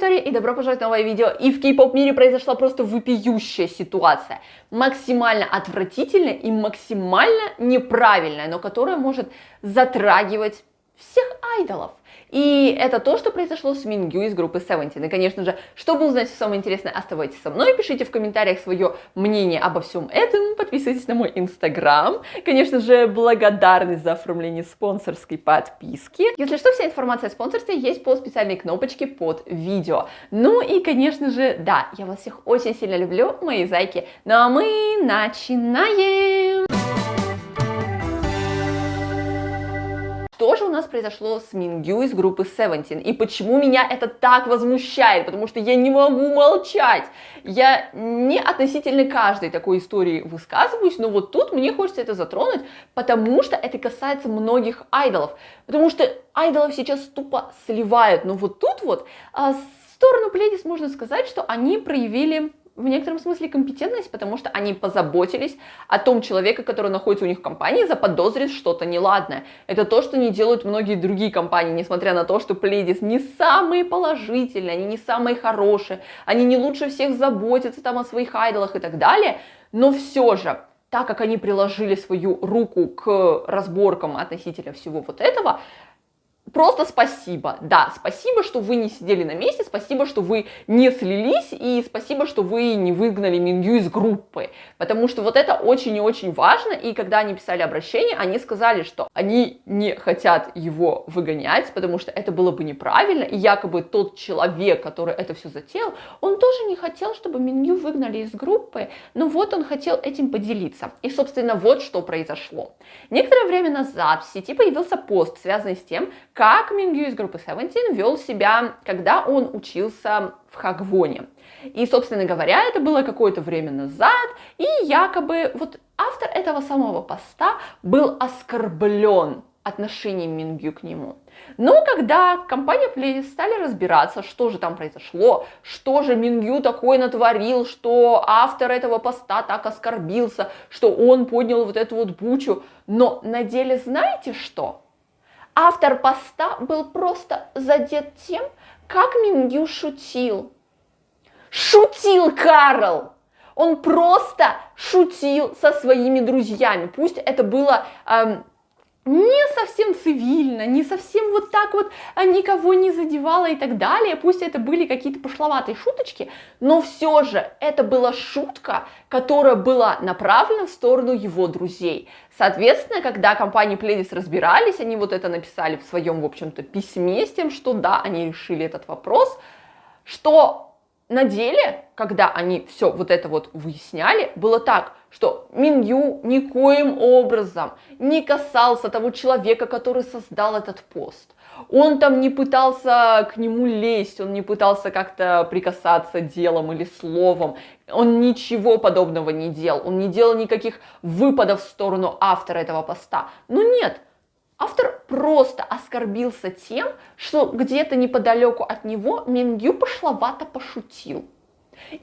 Виктория и добро пожаловать в новое видео. И в кей-поп мире произошла просто вопиющая ситуация. Максимально отвратительная и максимально неправильная, но которая может затрагивать всех айдолов. И это то, что произошло с Мингю из группы Seventeen. И, конечно же, чтобы узнать все самое интересное, оставайтесь со мной, пишите в комментариях свое мнение обо всем этом, подписывайтесь на мой инстаграм. Конечно же, благодарность за оформление спонсорской подписки. Если что, вся информация о спонсорстве есть по специальной кнопочке под видео. Ну и, конечно же, да, я вас всех очень сильно люблю, мои зайки. Ну а мы начинаем! Что же у нас произошло с Мингю из группы Seventeen? И почему меня это так возмущает? Потому что я не могу молчать. Я не относительно каждой такой истории высказываюсь, но вот тут мне хочется это затронуть, потому что это касается многих айдолов. Потому что айдолов сейчас тупо сливают. Но вот тут вот в сторону Pledis можно сказать, что они проявили в некотором смысле компетентность, потому что они позаботились о том человеке, который находится у них в компании, заподозрит что-то неладное. Это то, что не делают многие другие компании, несмотря на то, что Pledis не самые положительные, они не самые хорошие, они не лучше всех заботятся там о своих айдолах и так далее, но все же, так как они приложили свою руку к разборкам относительно всего вот этого, просто спасибо, да, спасибо, что вы не сидели на месте, спасибо, что вы не слились, и спасибо, что вы не выгнали Мингю из группы, потому что вот это очень и очень важно, и когда они писали обращение, они сказали, что они не хотят его выгонять, потому что это было бы неправильно, и якобы тот человек, который это все затеял, он тоже не хотел, чтобы Мингю выгнали из группы, но вот он хотел этим поделиться, и, собственно, вот что произошло. Некоторое время назад в сети появился пост, связанный с тем, как Мингю из группы Seventeen вел себя, когда он учился в Хагвоне. И, собственно говоря, это было какое-то время назад, и якобы вот автор этого самого поста был оскорблен отношением Мингю к нему. Но когда компания Pledis стали разбираться, что же там произошло, что же Мингю такое натворил, что автор этого поста так оскорбился, что он поднял вот эту вот бучу, но на деле знаете что? Автор поста был просто задет тем, как Мингю шутил. Шутил Карл! Он просто шутил со своими друзьями. Пусть это было не совсем цивильно, не совсем вот так вот никого не задевало и так далее. Пусть это были какие-то пошловатые шуточки, но все же это была шутка, которая была направлена в сторону его друзей. Соответственно, когда компании Pledis разбирались, они вот это написали в своем, в общем-то, письме с тем, что да, они решили этот вопрос, что на деле, когда они все вот это вот выясняли, было так, что Мингю никоим образом не касался того человека, который создал этот пост. Он там не пытался к нему лезть, он не пытался как-то прикасаться делом или словом. Он ничего подобного не делал, он не делал никаких выпадов в сторону автора этого поста. Но нет, автор просто оскорбился тем, что где-то неподалеку от него Мингю пошловато пошутил.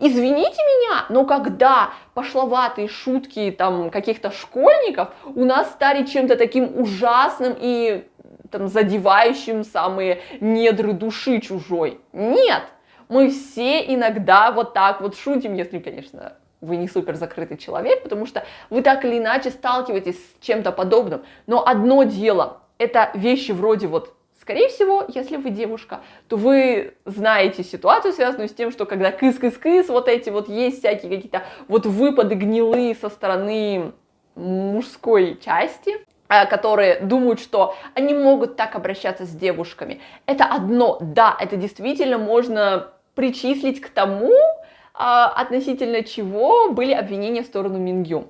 Извините меня, но когда пошловатые шутки там каких-то школьников у нас стали чем-то таким ужасным и там задевающим самые недры души чужой? Нет, мы все иногда вот так вот шутим, если, конечно, вы не супер закрытый человек, потому что вы так или иначе сталкиваетесь с чем-то подобным. Но одно дело, это вещи вроде вот, скорее всего, если вы девушка, то вы знаете ситуацию, связанную с тем, что когда кыс-кыс-кыс, вот эти вот есть всякие какие-то вот выпады гнилые со стороны мужской части, которые думают, что они могут так обращаться с девушками. Это одно, да, это действительно можно причислить к тому, относительно чего были обвинения в сторону Мингю.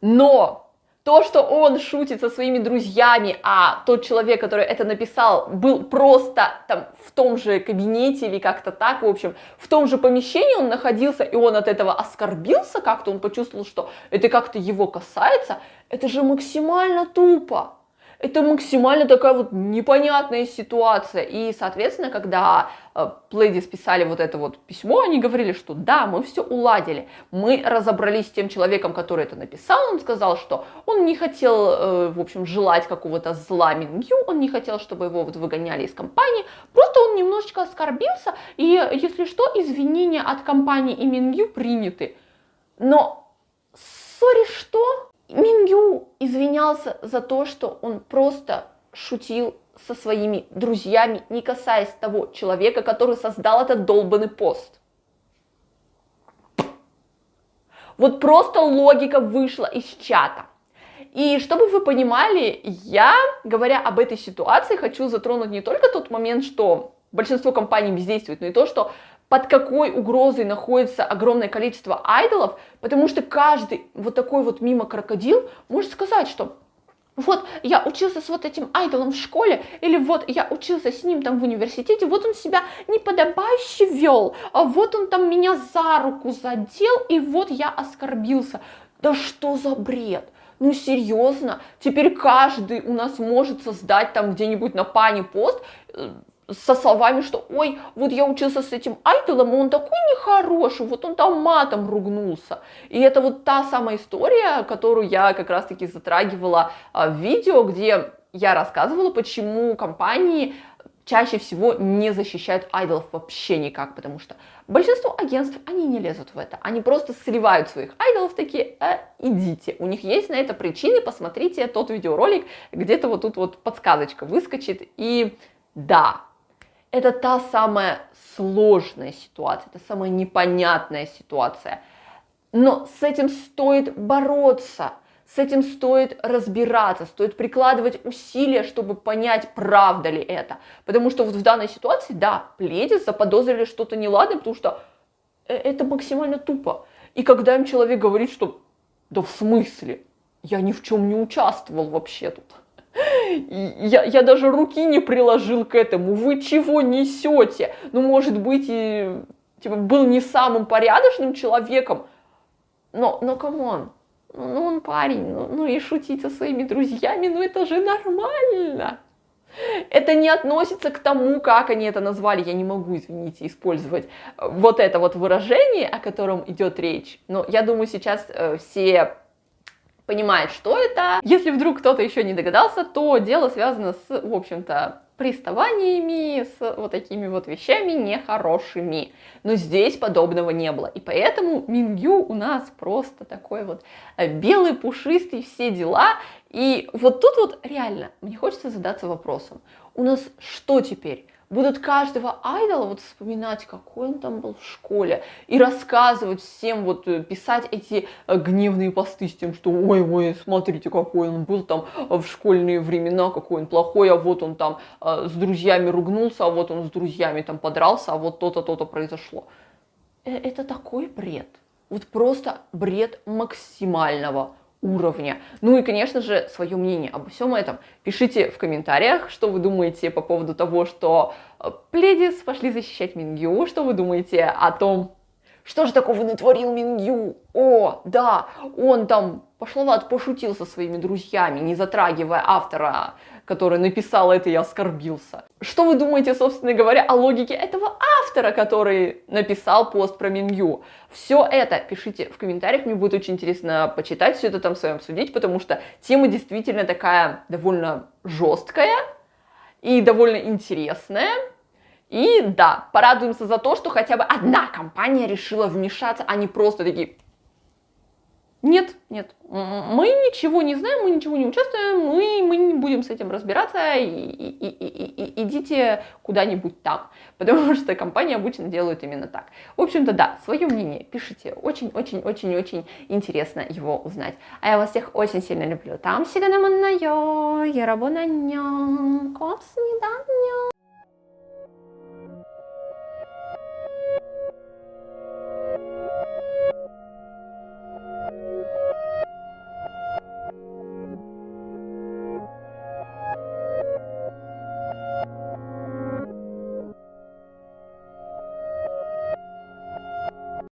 Но то, что он шутит со своими друзьями, а тот человек, который это написал, был просто там в том же кабинете или как-то так, в общем, в том же помещении он находился, и он от этого оскорбился как-то, он почувствовал, что это как-то его касается, это же максимально тупо. Это максимально такая вот непонятная ситуация. И, соответственно, когда Pledis писали вот это вот письмо, они говорили, что да, мы все уладили. Мы разобрались с тем человеком, который это написал. Он сказал, что он не хотел, в общем, желать какого-то зла Мингю, он не хотел, чтобы его вот выгоняли из компании. Просто он немножечко оскорбился. И, если что, извинения от компании и Мингю приняты. Но, сори, что? Мингю извинялся за то, что он просто шутил со своими друзьями, не касаясь того человека, который создал этот долбанный пост. Вот просто логика вышла из чата. И чтобы вы понимали, я, говоря об этой ситуации, хочу затронуть не только тот момент, что большинство компаний бездействует, но и то, что под какой угрозой находится огромное количество айдолов, потому что каждый вот такой вот мимо крокодил может сказать, что вот я учился с вот этим айдолом в школе, или вот я учился с ним там в университете, вот он себя неподобающе вел, а вот он там меня за руку задел, и вот я оскорбился. Да что за бред? Ну серьезно, теперь каждый у нас может создать там где-нибудь на пане пост со словами, что ой, вот я учился с этим айдолом, и он такой нехороший, вот он там матом ругнулся. И это вот та самая история, которую я как раз-таки затрагивала в видео, где я рассказывала, почему компании чаще всего не защищают айдолов вообще никак, потому что большинство агентств, они не лезут в это, они просто сливают своих айдолов, такие, идите, у них есть на это причины, посмотрите тот видеоролик, где-то вот тут вот подсказочка выскочит, и да, это та самая сложная ситуация, это самая непонятная ситуация. Но с этим стоит бороться, с этим стоит разбираться, стоит прикладывать усилия, чтобы понять, правда ли это. Потому что вот в данной ситуации, да, Pledis заподозрили что-то неладное, потому что это максимально тупо. И когда им человек говорит, что да в смысле, я ни в чем не участвовал вообще тут. Я даже руки не приложил к этому. Вы чего несете? Ну, может быть, и типа, был не самым порядочным человеком, но камон. Ну, он парень, ну и шутить со своими друзьями, ну это же нормально. Это не относится к тому, как они это назвали. Я не могу, извините, использовать вот это вот выражение, о котором идет речь. Но я думаю, сейчас все понимает, что это. Если вдруг кто-то еще не догадался, то дело связано с, в общем-то, приставаниями, с вот такими вот вещами нехорошими. Но здесь подобного не было. И поэтому Мингю у нас просто такой вот белый, пушистый, все дела. И вот тут вот реально мне хочется задаться вопросом. У нас что теперь? Будут каждого айдола вот вспоминать, какой он там был в школе, и рассказывать всем, вот писать эти гневные посты с тем, что ой, смотрите, какой он был там в школьные времена, какой он плохой, а вот он там с друзьями ругнулся, а вот он с друзьями там подрался, а вот то-то, то-то произошло. Это такой бред. Вот просто бред максимального уровня. Ну и, конечно же, свое мнение обо всем этом пишите в комментариях, что вы думаете по поводу того, что Pledis пошли защищать Мингю, что вы думаете о том, что же такого натворил Мингю. О, да, он там пошловат пошутил со своими друзьями, не затрагивая автора, который написал это и оскорбился. Что вы думаете, собственно говоря, о логике этого автора, который написал пост про Мингю? Все это пишите в комментариях, мне будет очень интересно почитать, все это там с вами обсудить, потому что тема действительно такая довольно жесткая и довольно интересная. И да, порадуемся за то, что хотя бы одна компания решила вмешаться, а не просто такие... Нет, мы ничего не знаем, мы ничего не участвуем, мы не будем с этим разбираться, идите куда-нибудь там, потому что компании обычно делают именно так. В общем-то, да, свое мнение пишите, очень-очень-очень-очень интересно его узнать. А я вас всех очень сильно люблю. Там всегда на манная, я работаю на нем. До свидания.